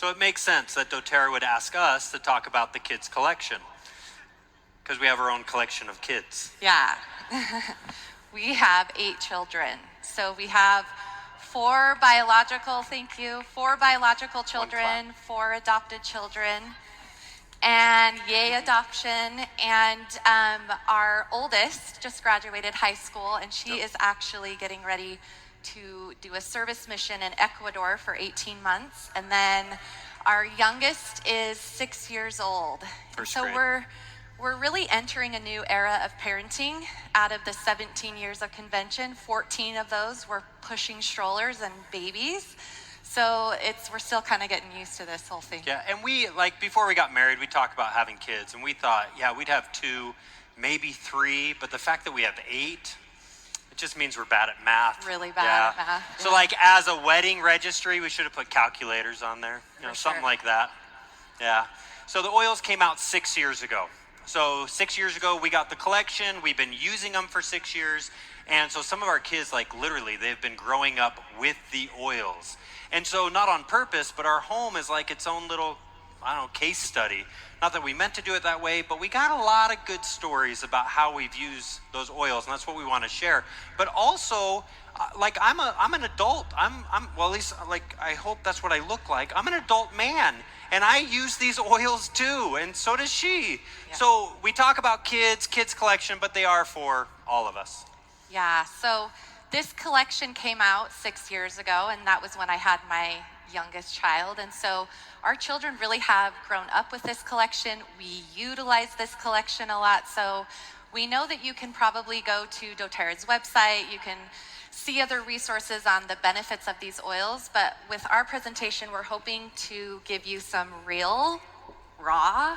So it makes sense that doTERRA would ask us to talk about the kids' collection, because we have our own collection of kids. Yeah. We have 8 children. So we have 4 biological, thank you, 4 biological children, 4 adopted children, and yay adoption. And our oldest just graduated high school, and she is actually getting ready to do a service mission in Ecuador for 18 months. And then our youngest is 6 years old. First so grade. we're really entering a new era of parenting. Out of the 17 years of convention, 14 of those were pushing strollers and babies. So we're still kind of getting used to this whole thing. Yeah, and before we got married, we talked about having kids, and we thought, yeah, we'd have 2, maybe 3, but the fact that we have 8, it just means we're bad at math. Really bad at math. So as a wedding registry, we should have put calculators on there, something like that. Yeah. So the oils came out 6 years ago. So 6 years ago, we got the collection. We've been using them for 6 years. And so some of our kids, literally, they've been growing up with the oils. And so not on purpose, but our home is like its own little, case study. Not that we meant to do it that way, but we got a lot of good stories about how we've used those oils, and that's what we want to share. But also, I'm an adult. Well, at least I hope that's what I look like. I'm an adult man, and I use these oils too, and so does she. Yeah. So we talk about kids collection, but they are for all of us. Yeah, so this collection came out 6 years ago, and that was when I had my youngest child. And so our children really have grown up with this collection. We utilize this collection a lot. So we know that you can probably go to doTERRA's website. You can see other resources on the benefits of these oils. But with our presentation, we're hoping to give you some real, raw,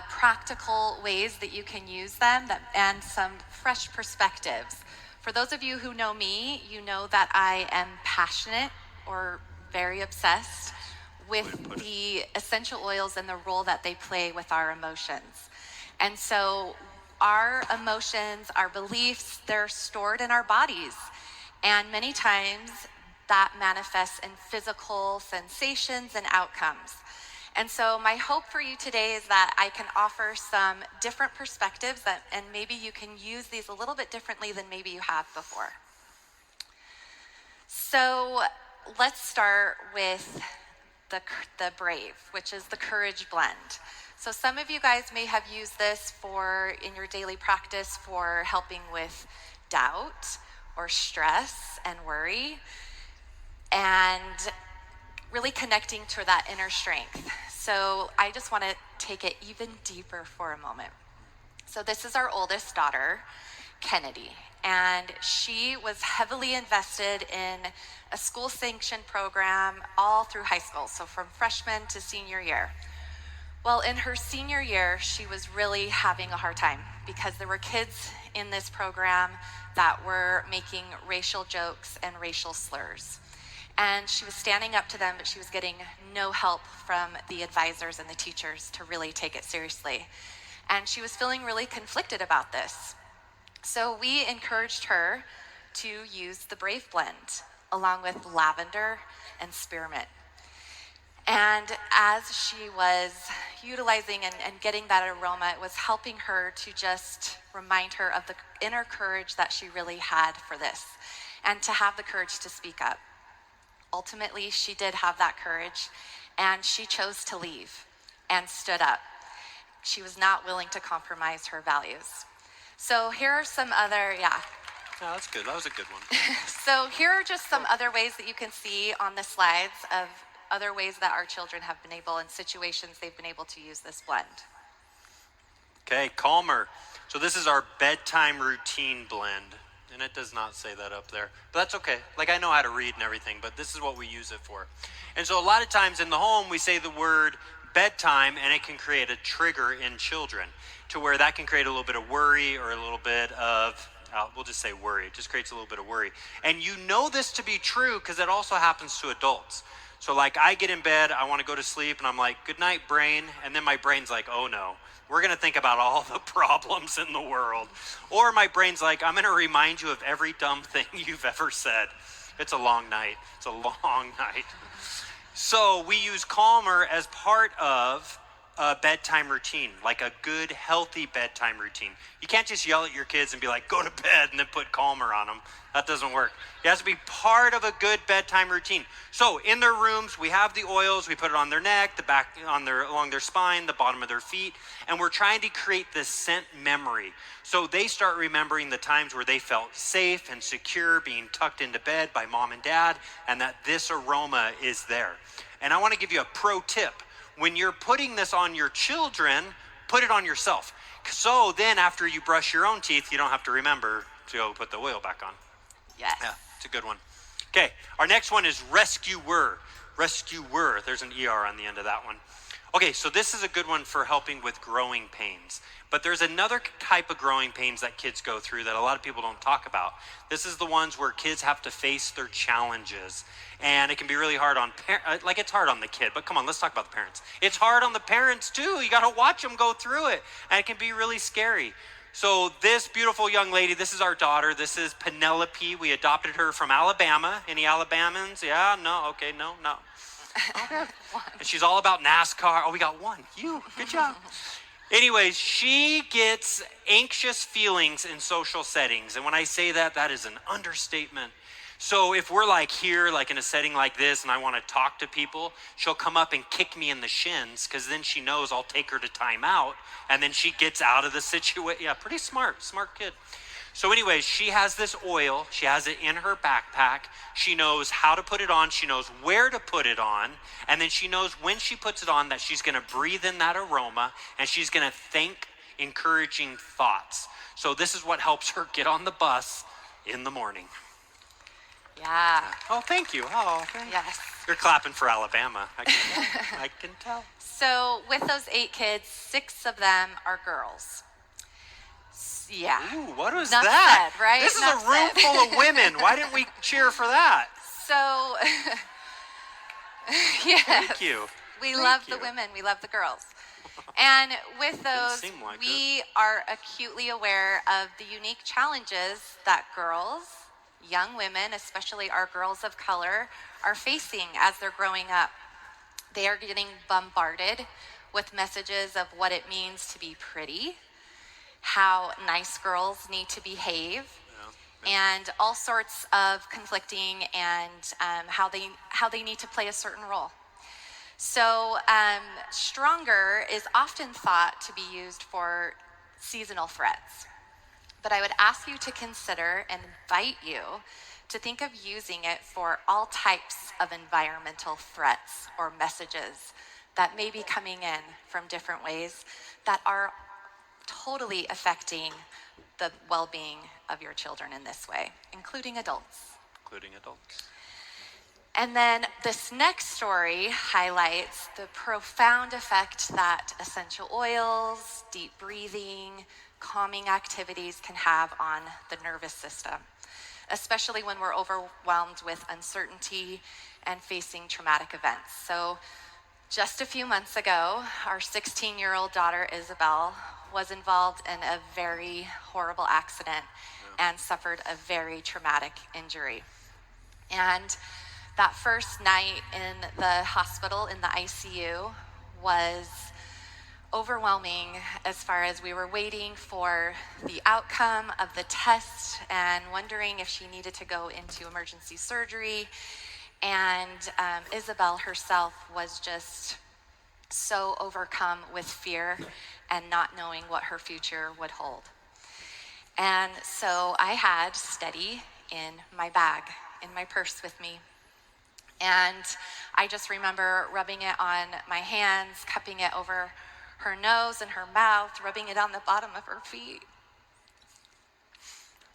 practical ways that you can use them and some fresh perspectives. For those of you who know me, you know that I am passionate or very obsessed with the essential oils and the role that they play with our emotions. And so our emotions, our beliefs, they're stored in our bodies. And many times that manifests in physical sensations and outcomes. And so my hope for you today is that I can offer some different perspectives and maybe you can use these a little bit differently than maybe you have before. So let's start with the Brave, which is the Courage Blend. So some of you guys may have used this in your daily practice for helping with doubt or stress and worry, and really connecting to that inner strength. So I just want to take it even deeper for a moment. So this is our oldest daughter, Kennedy, and she was heavily invested in a school sanctioned program all through high school, so from freshman to senior year. Well, in her senior year, she was really having a hard time because there were kids in this program that were making racial jokes and racial slurs. And she was standing up to them, but she was getting no help from the advisors and the teachers to really take it seriously. And she was feeling really conflicted about this. So we encouraged her to use the Brave Blend along with lavender and spearmint. And as she was utilizing and getting that aroma, it was helping her to just remind her of the inner courage that she really had for this and to have the courage to speak up. Ultimately, she did have that courage, and she chose to leave and stood up. She was not willing to compromise her values. So here are some other, Yeah, that's good. That was a good one. So here are just some other ways that you can see on the slides of other ways that our children have been able, in situations they've been able to use this blend. Okay, Calmer. So this is our bedtime routine blend. And it does not say that up there, but that's okay. I know how to read and everything, but this is what we use it for. And so a lot of times in the home, we say the word bedtime, and it can create a trigger in children to where that can create a little bit of worry or a little bit of, we'll just say worry. It just creates a little bit of worry. And you know this to be true because it also happens to adults. So I get in bed, I want to go to sleep, and I'm like, good night, brain. And then my brain's like, oh no. We're going to think about all the problems in the world. Or my brain's like, I'm going to remind you of every dumb thing you've ever said. It's a long night. It's a long night. So we use Calmer as part of a bedtime routine, like a good, healthy bedtime routine. You can't just yell at your kids and be like, go to bed, and then put Calmer on them. That doesn't work. It has to be part of a good bedtime routine. So in their rooms, we have the oils. We put it on their neck, the back, along their spine, the bottom of their feet, and we're trying to create this scent memory. So they start remembering the times where they felt safe and secure being tucked into bed by mom and dad, and that this aroma is there. And I want to give you a pro tip. When you're putting this on your children, put it on yourself. So then after you brush your own teeth, you don't have to remember to go put the oil back on. Yes. Yeah, it's a good one. Okay, our next one is rescuer. Rescuer. There's an ER on the end of that one. Okay, so this is a good one for helping with growing pains. But there's another type of growing pains that kids go through that a lot of people don't talk about. This is the ones where kids have to face their challenges. And it can be really hard on like it's hard on the kid, but come on, let's talk about the parents. It's hard on the parents too. You got to watch them go through it, and it can be really scary. So this beautiful young lady, this is our daughter. This is Penelope. We adopted her from Alabama. Any Alabamans? Yeah, no, okay, no. Okay. And she's all about NASCAR. Oh, we got one. You, good job. Anyways, she gets anxious feelings in social settings. And when I say that, that is an understatement. So if we're like here, like in a setting like this, and I want to talk to people, she'll come up and kick me in the shins, because then she knows I'll take her to time out, and then she gets out of the situation. Yeah, pretty smart kid. So anyways, she has this oil. She has it in her backpack. She knows how to put it on. She knows where to put it on. And then she knows when she puts it on that she's going to breathe in that aroma, and she's going to think encouraging thoughts. So this is what helps her get on the bus in the morning. Yeah. Oh, thank you. Oh, thank you. Yes. You're clapping for Alabama. I can tell. So with those 8 kids, 6 of them are girls. Yeah. Ooh, what was Enough that? said, right? This is Enough a room said. full of women. Why didn't we cheer for that? So, yes. Thank you. We Thank love you. the women. We love the girls. And with those, seem like we are acutely aware of the unique challenges that girls, young women, especially our girls of color, are facing as they're growing up. They are getting bombarded with messages of what it means to be pretty, how nice girls need to behave, and all sorts of conflicting and how they need to play a certain role. So stronger is often thought to be used for seasonal threats. But I would ask you to consider and invite you to think of using it for all types of environmental threats or messages that may be coming in from different ways that are totally affecting the well-being of your children in this way, including adults. Including adults. And then this next story highlights the profound effect that essential oils, deep breathing, calming activities can have on the nervous system, especially when we're overwhelmed with uncertainty and facing traumatic events. So just a few months ago, our 16-year-old daughter, Isabel, was involved in a very horrible accident and suffered a very traumatic injury. And that first night in the hospital, in the ICU, was overwhelming as far as we were waiting for the outcome of the test and wondering if she needed to go into emergency surgery. And Isabel herself was just so overcome with fear and not knowing what her future would hold. And so I had Steady in my bag, in my purse with me. And I just remember rubbing it on my hands, cupping it over her nose and her mouth, rubbing it on the bottom of her feet.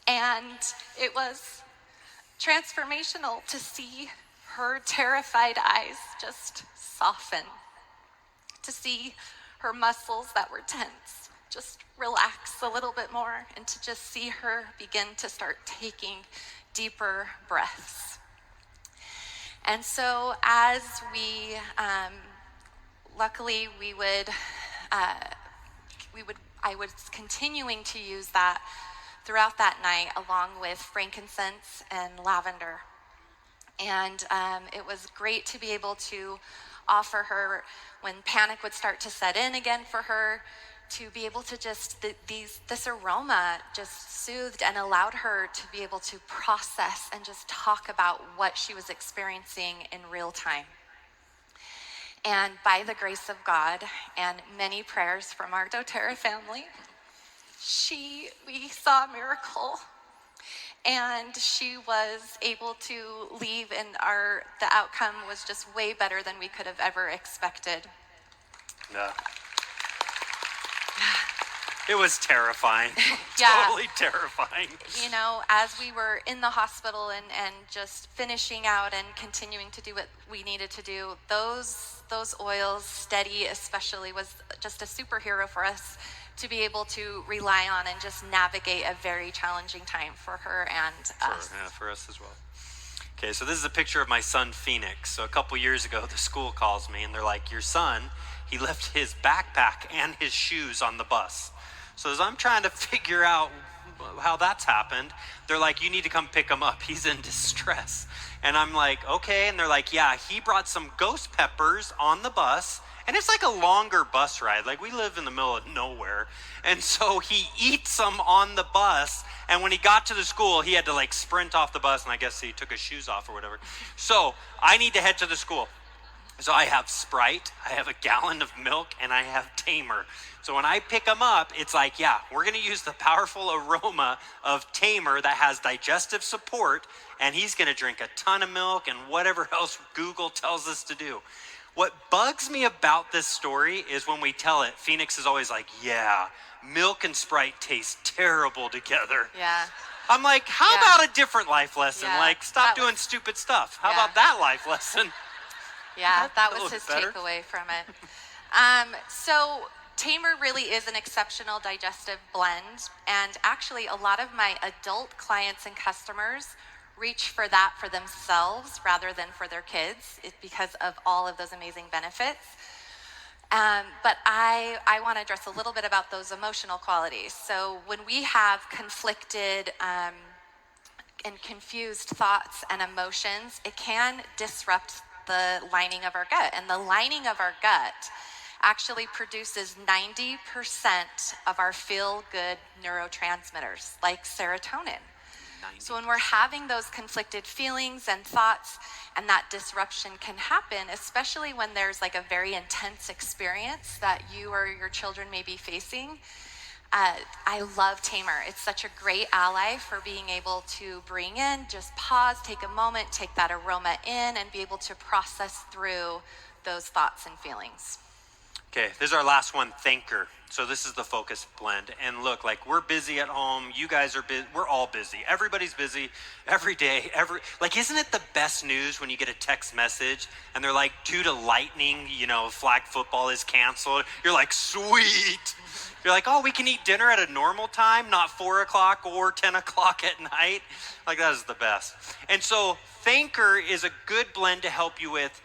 And it was transformational to see her terrified eyes just soften, to see her muscles that were tense just relax a little bit more, and to just see her begin to start taking deeper breaths. And so as we, luckily I was continuing to use that throughout that night, along with frankincense and lavender. And it was great to be able to offer her, when panic would start to set in again for her, to be able to just, this aroma just soothed and allowed her to be able to process and just talk about what she was experiencing in real time. And by the grace of God and many prayers from our doTERRA family, we saw a miracle. And she was able to leave, and the outcome was just way better than we could have ever expected. Yeah. It was terrifying. Yeah. Totally terrifying. You know, as we were in the hospital and just finishing out and continuing to do what we needed to do, those oils, Steady especially, was just a superhero for us to be able to rely on and just navigate a very challenging time for her and us. Yeah, for us as well. Okay, so this is a picture of my son, Phoenix. So a couple years ago, the school calls me and they're like, your son, he left his backpack and his shoes on the bus. So as I'm trying to figure out how that's happened, they're like, you need to come pick him up. He's in distress. And I'm like, okay. And they're like, yeah, he brought some ghost peppers on the bus. And it's like a longer bus ride. Like, we live in the middle of nowhere. And so he eats them on the bus. And when he got to the school, he had to like sprint off the bus. And I guess he took his shoes off or whatever. So I need to head to the school. So I have Sprite, I have a gallon of milk, and I have Tamer. So when I pick them up, it's like, yeah, we're going to use the powerful aroma of Tamer that has digestive support. And he's going to drink a ton of milk and whatever else Google tells us to do. What bugs me about this story is when we tell it, Phoenix is always like, yeah, milk and Sprite taste terrible together. Yeah. I'm like, how about a different life lesson? Yeah, like, stop doing stupid stuff. How about that life lesson? Yeah, that was looked his better. takeaway from it. So Tamer really is an exceptional digestive blend. And actually, a lot of my adult clients and customers reach for that for themselves rather than for their kids because of all of those amazing benefits. But I want to address a little bit about those emotional qualities. So when we have conflicted and confused thoughts and emotions, it can disrupt the lining of our gut. And the lining of our gut actually produces 90% of our feel-good neurotransmitters, like serotonin. So when we're having those conflicted feelings and thoughts, and that disruption can happen, especially when there's like a very intense experience that you or your children may be facing. I love Tamer. It's such a great ally for being able to bring in, just pause, take a moment, take that aroma in, and be able to process through those thoughts and feelings. Okay, this is our last one, Thinker. So this is the focus blend. And look, like, we're busy at home. You guys are busy. We're all busy. Everybody's busy every day. Like, isn't it the best news when you get a text message and they're like, due to lightning, flag football is canceled. You're like, sweet. You're like, oh, we can eat dinner at a normal time, not 4 o'clock or 10 o'clock at night. Like, that is the best. And so Thinker is a good blend to help you with.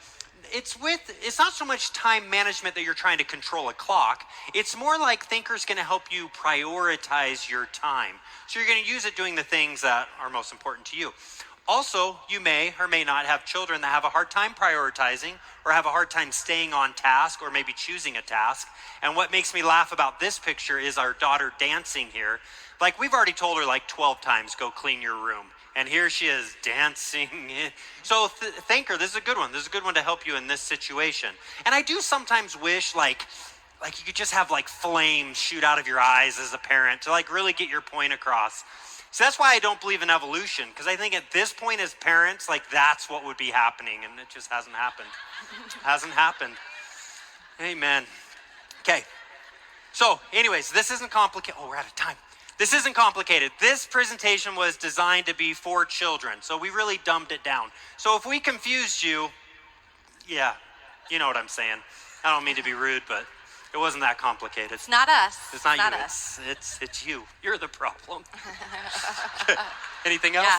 It's not so much time management that you're trying to control a clock. It's more like Thinker's going to help you prioritize your time. So you're going to use it doing the things that are most important to you. Also, you may or may not have children that have a hard time prioritizing or have a hard time staying on task or maybe choosing a task. And what makes me laugh about this picture is our daughter dancing here. Like, we've already told her like 12 times, go clean your room. And here she is dancing. So Thinker, this is a good one. This is a good one to help you in this situation. And I do sometimes wish like you could just have like flames shoot out of your eyes as a parent to like really get your point across. So that's why I don't believe in evolution, because I think at this point as parents, like, that's what would be happening, and it just hasn't happened. Hasn't happened. Amen. Okay. So anyways, this isn't complicated. Oh, we're out of time. This isn't complicated. This presentation was designed to be for children, so we really dumbed it down. So if we confused you, yeah, you know what I'm saying. I don't mean to be rude, but it wasn't that complicated. It's not us. It's not you. Us. It's you. You're the problem. Anything else? Yeah.